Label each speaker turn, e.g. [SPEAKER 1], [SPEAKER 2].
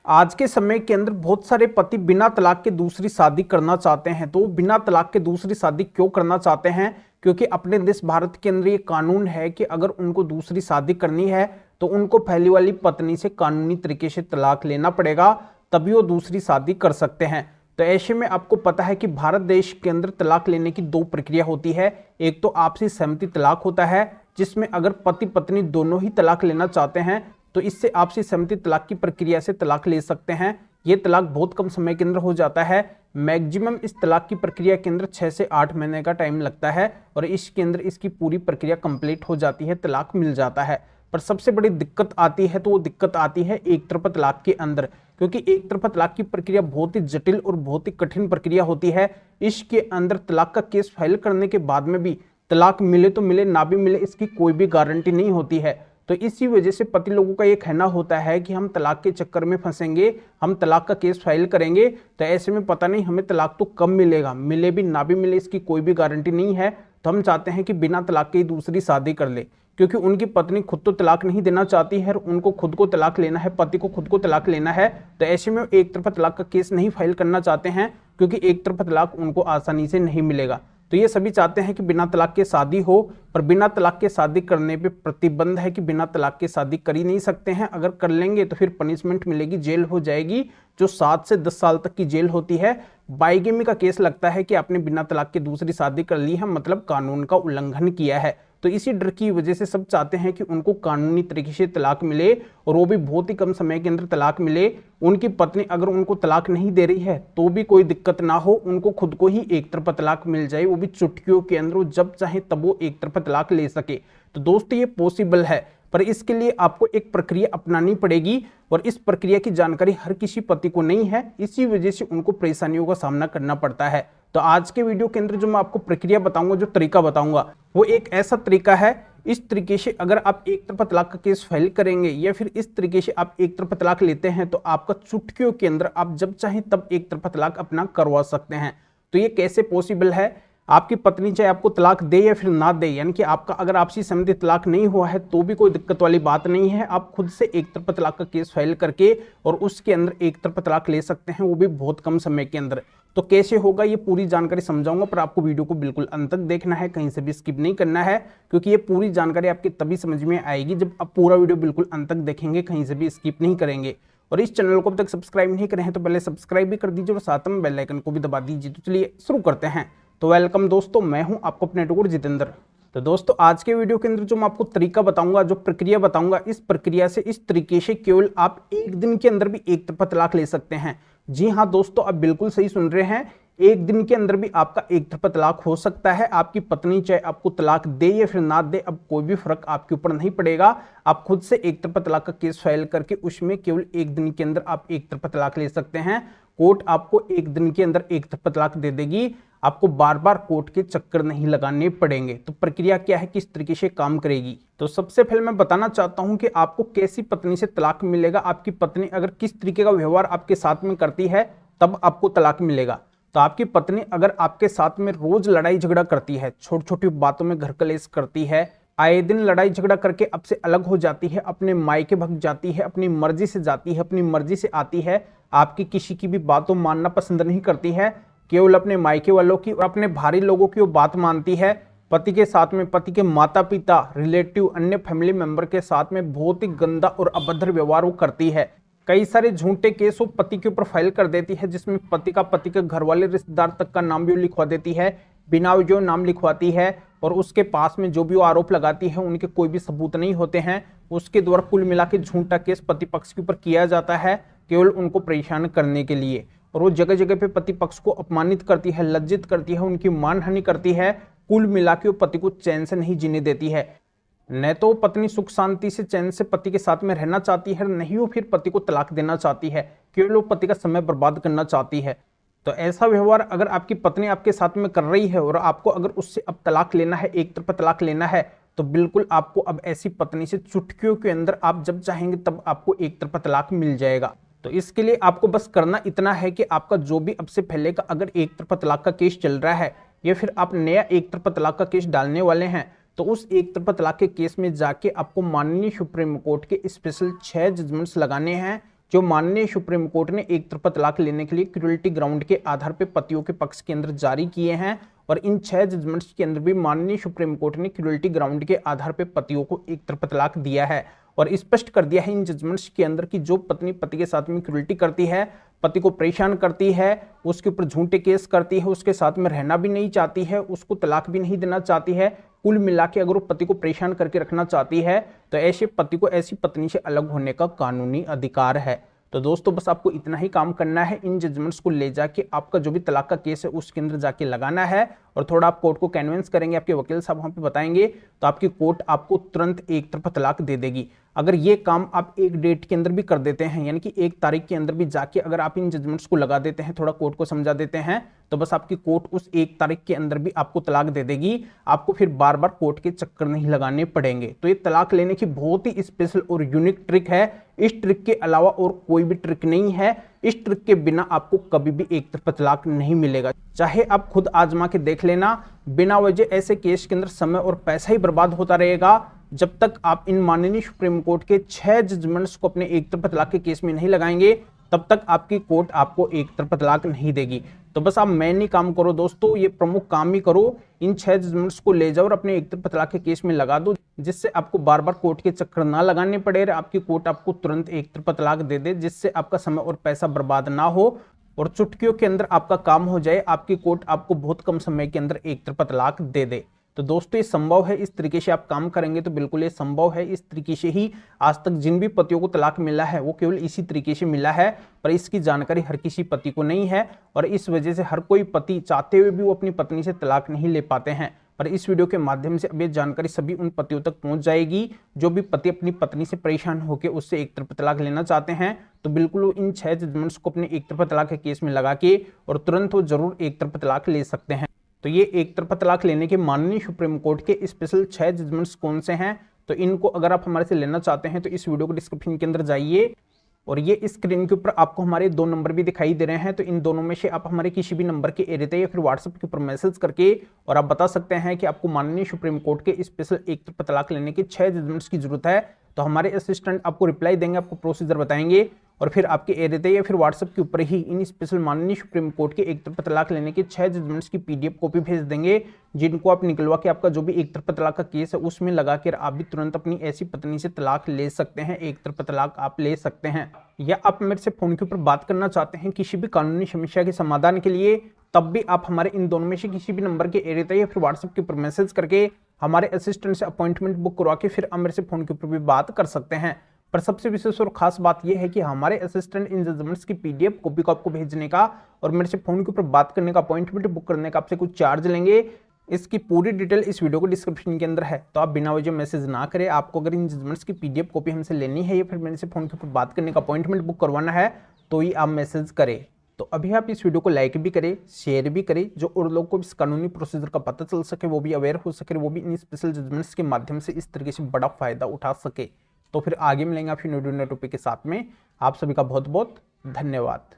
[SPEAKER 1] आज के समय के अंदर बहुत सारे पति बिना तलाक के दूसरी शादी करना चाहते हैं। तो बिना तलाक के दूसरी शादी क्यों करना चाहते हैं? क्योंकि अपने देश भारत के अंदर ये कानून है कि अगर उनको दूसरी शादी करनी है तो उनको पहली वाली पत्नी से कानूनी तरीके से तलाक लेना पड़ेगा, तभी वो दूसरी शादी कर सकते हैं। तो ऐसे में आपको पता है कि भारत देश के अंदर तलाक लेने की दो प्रक्रिया होती है। एक तो आपसी सहमति तलाक होता है, जिसमें अगर पति पत्नी दोनों ही तलाक लेना चाहते हैं तो इससे आपसी सहमति तलाक की प्रक्रिया से तलाक ले सकते हैं। ये तलाक बहुत कम समय के अंदर हो जाता है। मैक्सिमम इस तलाक की प्रक्रिया के अंदर 6 से 8 महीने का टाइम लगता है और इसके अंदर इसकी पूरी प्रक्रिया कंप्लीट हो जाती है, तलाक मिल जाता है। पर सबसे बड़ी दिक्कत आती है तो वो दिक्कत आती है एक तरफा तलाक के अंदर, क्योंकि एक तरफा तलाक की प्रक्रिया बहुत ही जटिल और बहुत ही कठिन प्रक्रिया होती है। इसके अंदर तलाक का केस फाइल करने के बाद में भी तलाक मिले तो मिले, ना भी मिले, इसकी कोई भी गारंटी नहीं होती है। तो इसी वजह से पति लोगों का ये कहना होता है कि हम तलाक के चक्कर में फंसेंगे, हम तलाक का केस फाइल करेंगे तो ऐसे में पता नहीं हमें तलाक तो कब मिलेगा, मिले भी ना भी मिले इसकी कोई भी गारंटी नहीं है। तो हम चाहते हैं कि बिना तलाक के ही दूसरी शादी कर ले, क्योंकि उनकी पत्नी खुद तो तलाक नहीं देना चाहती है और उनको खुद को तलाक लेना है, पति को खुद को तलाक लेना है। तो ऐसे में एक तरफा तलाक का केस नहीं फाइल करना चाहते हैं, क्योंकि एक तरफा तलाक उनको आसानी से नहीं मिलेगा। तो ये सभी चाहते हैं कि बिना तलाक के शादी हो, पर बिना तलाक के शादी करने पे प्रतिबंध है कि बिना तलाक के शादी कर ही नहीं सकते हैं। अगर कर लेंगे तो फिर पनिशमेंट मिलेगी, जेल हो जाएगी, जो 7 से 10 साल तक की जेल होती है। बाइगेमी का केस लगता है कि आपने बिना तलाक के दूसरी शादी कर ली है, मतलब कानून का उल्लंघन किया है। तो इसी डर की वजह से सब चाहते हैं कि उनको कानूनी तरीके से तलाक मिले और वो भी बहुत ही कम समय के अंदर तलाक मिले। उनकी पत्नी अगर उनको तलाक नहीं दे रही है तो भी कोई दिक्कत ना हो, उनको खुद को ही एक तरफा तलाक मिल जाए, वो भी चुटकियों के अंदर, वो जब चाहे तब वो एक तरफा तलाक ले सके। तो दोस्तों ये पॉसिबल है, पर इसके लिए आपको एक प्रक्रिया अपनानी पड़ेगी और इस प्रक्रिया की जानकारी हर किसी पति को नहीं है, इसी वजह से उनको परेशानियों का सामना करना पड़ता है। तो आज के वीडियो के अंदर जो मैं आपको प्रक्रिया बताऊंगा, जो तरीका बताऊंगा, वो एक ऐसा तरीका है, इस तरीके से अगर आप एक तरफा तलाक का केस फाइल करेंगे या फिर इस तरीके से आप एक तरफा तलाक लेते हैं तो आपका चुटकियों के अंदर आप जब चाहें तब एक तरफा तलाक अपना करवा सकते हैं। तो ये कैसे पॉसिबल है? आपकी पत्नी चाहे आपको तलाक दे या फिर ना दे, यानी कि आपका अगर आपसी सहमति तलाक नहीं हुआ है तो भी कोई दिक्कत वाली बात नहीं है। आप खुद से एक तरफा तलाक का केस फाइल करके और उसके अंदर एक तरफा तलाक ले सकते हैं, वो भी बहुत कम समय के अंदर। तो कैसे होगा ये पूरी जानकारी समझाऊंगा, पर आपको वीडियो को बिल्कुल अंत तक देखना है, कहीं से भी स्किप नहीं करना है, क्योंकि ये पूरी जानकारी आपकी तभी समझ में आएगी जब आप पूरा वीडियो बिल्कुल अंत तक देखेंगे, कहीं से भी स्किप नहीं करेंगे। और इस चैनल को अब तक सब्सक्राइब नहीं करे हैं तो पहले सब्सक्राइब भी कर दीजिए और साथ में बेल आइकन को भी दबा दीजिए। तो चलिए शुरू करते हैं। तो वेलकम दोस्तों, मैं हूं आपको अपने टुकुर जितेंद्र। तो दोस्तों आज के वीडियो के अंदर जो मैं आपको तरीका बताऊंगा, जो प्रक्रिया बताऊंगा, इस प्रक्रिया से इस तरीके से केवल आप एक दिन के अंदर भी एक तरफा तलाक ले सकते हैं। जी हाँ दोस्तों, आप बिल्कुल सही सुन रहे हैं, एक दिन के अंदर भी आपका एक तरफा तलाक हो सकता है। आपकी पत्नी चाहे आपको तलाक दे या फिर ना दे, अब कोई भी फर्क आपके ऊपर नहीं पड़ेगा। आप खुद से एक तरफा तलाक का केस फाइल करके उसमें केवल एक दिन के अंदर आप एक तरफा तलाक ले सकते हैं। कोर्ट आपको एक दिन के अंदर एक तरफा तलाक दे देगी, आपको बार बार कोर्ट के चक्कर नहीं लगाने पड़ेंगे। तो प्रक्रिया क्या है, किस तरीके से काम करेगी? तो सबसे पहले मैं बताना चाहता हूं कि आपको कैसी पत्नी से तलाक मिलेगा। आपकी पत्नी अगर किस तरीके का व्यवहार आपके साथ में करती है तब आपको तलाक मिलेगा। तो आपकी पत्नी अगर आपके साथ में रोज लड़ाई झगड़ा करती है, छोटी छोटी बातों में घर कलेश करती है, आए दिन लड़ाई झगड़ा करके आपसे अलग हो जाती है, अपने मायके भग जाती है, अपनी मर्जी से जाती है, अपनी मर्जी से आती है, आपकी किसी की भी बातों मानना पसंद नहीं करती है, केवल अपने मायके वालों की और अपने भारी लोगों की वो बात मानती है, पति के साथ में, पति के माता पिता, रिलेटिव, अन्य फैमिली मेंबर के साथ में बहुत ही गंदा और अभद्र व्यवहार वो करती है। कई सारे झूठे केस वो पति के ऊपर फाइल कर देती है, जिसमें पति के घर वाले रिश्तेदार तक का नाम भी लिखवा देती है, बिना जो नाम लिखवाती है, और उसके पास में जो भी वो आरोप लगाती है उनके कोई भी सबूत नहीं होते हैं। उसके द्वारा कुल मिला के झूठा केस पति पक्ष के ऊपर किया जाता है, केवल उनको परेशान करने के लिए। और वो जगह जगह पे पति पक्ष को अपमानित करती है, लज्जित करती है, उनकी मानहानि करती है, कुल मिला के वो पति को चैन से नहीं जीने देती है। न तो पत्नी सुख शांति से चैन से पति के साथ में रहना चाहती है, नहीं वो फिर पति को तलाक देना चाहती है, केवल वो पति का समय बर्बाद करना चाहती है। तो ऐसा व्यवहार अगर आपकी पत्नी आपके साथ में कर रही है और आपको अगर उससे अब तलाक लेना है, एक तरफा तलाक लेना है, तो बिल्कुल आपको अब ऐसी पत्नी से चुटकियों के अंदर आप जब चाहेंगे तब आपको एक तरफा तलाक मिल जाएगा। तो इसके लिए आपको बस करना इतना है कि आपका जो भी अब से पहले का अगर एक तरफा तलाक का केस चल रहा है या फिर आप नया एक तरफा तलाक का केस डालने वाले हैं, तो उस एक तरफा तलाक के केस में जाके आपको माननीय सुप्रीम कोर्ट के स्पेशल 6 जजमेंट्स लगाने हैं, जो माननीय सुप्रीम कोर्ट ने एक तरफा तलाक लेने के लिए क्रूरल्टी ग्राउंड के आधार पर पतियों के पक्ष के अंदर जारी किए हैं। और इन 6 जजमेंट्स के अंदर भी माननीय सुप्रीम कोर्ट ने क्रूरल्टी ग्राउंड के आधार पर पतियों को एक तरफा तलाक दिया है और स्पष्ट कर दिया है इन जजमेंट्स के अंदर कि जो पत्नी पति के साथ में क्रूरल्टी करती है, पति को परेशान करती है, उसके ऊपर झूठे केस करती है, उसके साथ में रहना भी नहीं चाहती है, उसको तलाक भी नहीं देना चाहती है, कुल मिला के अगर वो पति को परेशान करके रखना चाहती है तो ऐसे पति को ऐसी पत्नी से अलग होने का कानूनी अधिकार है। तो दोस्तों बस आपको इतना ही काम करना है, इन जजमेंट्स को ले जाके आपका जो भी तलाक का केस है उसके अंदर जाके लगाना है और थोड़ा आप कोर्ट को कन्विंस करेंगे, आपके वकील साहब वहां पे बताएंगे तो आपकी कोर्ट आपको तुरंत एक तरफा तलाक दे देगी। अगर ये काम आप एक डेट के अंदर भी कर देते हैं, यानी कि 1 तारीख के अंदर भी जाके अगर आप इन जजमेंट्स को लगा देते हैं, थोड़ा कोर्ट को समझा देते हैं, तो बस आपकी कोर्ट उस 1 तारीख के अंदर भी आपको तलाक दे देगी। आपको फिर बार बार कोर्ट के चक्कर नहीं लगाने पड़ेंगे। तो ये तलाक लेने की बहुत ही स्पेशल और यूनिक ट्रिक है। इस ट्रिक के अलावा और कोई भी ट्रिक नहीं है। इस ट्रिक के बिना आपको कभी भी एक तरफा तलाक नहीं मिलेगा। चाहे आप खुद आजमा के देख लेना, बिना वजह ऐसे केस के अंदर समय और पैसा ही बर्बाद होता रहेगा। जब तक आप इन माननीय सुप्रीम कोर्ट के 6 जजमेंट्स को अपने एक तरफा तलाक के केस में नहीं लगाएंगे, तब तक आपकी कोर्ट आपको एक तरफा तलाक नहीं देगी। तो बस आप मैन ही काम करो दोस्तों, ये प्रमुख काम ही करो, इन 6 जजमेंट्स को ले जाओ और अपने एक तरफा तलाक के केस में लगा दो, जिससे आपको बार बार कोर्ट के चक्कर ना लगाने पड़े। आपकी कोर्ट आपको तुरंत एक तरफा तलाक दे दे, जिससे आपका समय और पैसा बर्बाद ना हो और चुटकियों के अंदर आपका काम हो जाए। आपकी कोर्ट आपको बहुत कम समय के अंदर एक तरफा तलाक दे दे। तो दोस्तों ये संभव है, इस तरीके से आप काम करेंगे तो बिल्कुल ये संभव है। इस तरीके से ही आज तक जिन भी पतियों को तलाक मिला है वो केवल इसी तरीके से मिला है, पर इसकी जानकारी हर किसी पति को नहीं है और इस वजह से हर कोई पति चाहते हुए भी वो अपनी पत्नी से तलाक नहीं ले पाते हैं। पर इस वीडियो के माध्यम से अब ये जानकारी सभी उन पतियों तक पहुंच जाएगी जो भी पति अपनी पत्नी से परेशान होकर उससे एक तरफा तलाक लेना चाहते हैं। तो बिल्कुल इन 6 जजमेंट्स को अपने एक तरफा तलाक के केस में लगा के और तुरंत वो जरूर एक तरफा तलाक ले सकते हैं। तो ये एक तरफा तलाक लेने के माननीय सुप्रीम कोर्ट के स्पेशल 6 जजमेंट्स कौन से हैं, तो इनको अगर आप हमारे से लेना चाहते हैं तो इस वीडियो को डिस्क्रिप्शन के अंदर जाइए और ये स्क्रीन के ऊपर आपको हमारे 2 नंबर भी दिखाई दे रहे हैं। तो इन दोनों में से आप हमारे किसी भी नंबर के एरिया या फिर व्हाट्सएप के ऊपर मैसेज करके और आप बता सकते हैं कि आपको माननीय सुप्रीम कोर्ट के स्पेशल एक तरफा तलाक लेने के 6 जजमेंट्स की जरूरत है। तो हमारे असिस्टेंट आपको रिप्लाई देंगे, आपको प्रोसीजर बताएंगे और फिर आपके एरिया या फिर व्हाट्सएप के ऊपर ही इन स्पेशल माननीय सुप्रीम कोर्ट के एक तरफा तलाक लेने के 6 जजमेंट्स की PDF कॉपी भेज देंगे, जिनको आप निकलवा के आपका जो भी एक तरफा तलाक का केस है उसमें लगा कर आप भी तुरंत अपनी ऐसी पत्नी से तलाक ले सकते हैं, एक तरफा तलाक आप ले सकते हैं। या आप मेरे से फोन के ऊपर बात करना चाहते हैं किसी भी कानूनी समस्या के समाधान के लिए, तब भी आप हमारे इन दोनों में से किसी भी नंबर के एरिया या फिर व्हाट्सएप के ऊपर मैसेज करके हमारे असिस्टेंट से अपॉइंटमेंट बुक करवा के फिर आप मेरे से फोन के ऊपर भी बात कर सकते हैं। पर सबसे विशेष और खास बात यह है कि हमारे असिस्टेंट इन जजमेंट्स की PDF कॉपी को आपको भेजने का और मेरे से फोन के ऊपर बात करने का, अपॉइंटमेंट बुक करने का आपसे कुछ चार्ज लेंगे। इसकी पूरी डिटेल इस वीडियो को डिस्क्रिप्शन के अंदर है, तो आप बिना वजह मैसेज ना करें। आपको अगर इन जजमेंट्स की PDF कॉपी हमसे लेनी है या फिर मेरे से फोन के ऊपर बात करने का अपॉइंटमेंट बुक करवाना है तो ही आप मैसेज करें। तो अभी आप इस वीडियो को लाइक भी करें, शेयर भी करें, जो और लोगों को इस कानूनी प्रोसीजर का पता चल सके, वो भी अवेयर हो सके, वो भी इन स्पेशल जजमेंट्स के माध्यम से इस तरीके से बड़ा फायदा उठा सके। तो फिर आगे मिलेंगे आपसे नए टॉपिक के साथ में। आप सभी का बहुत बहुत धन्यवाद।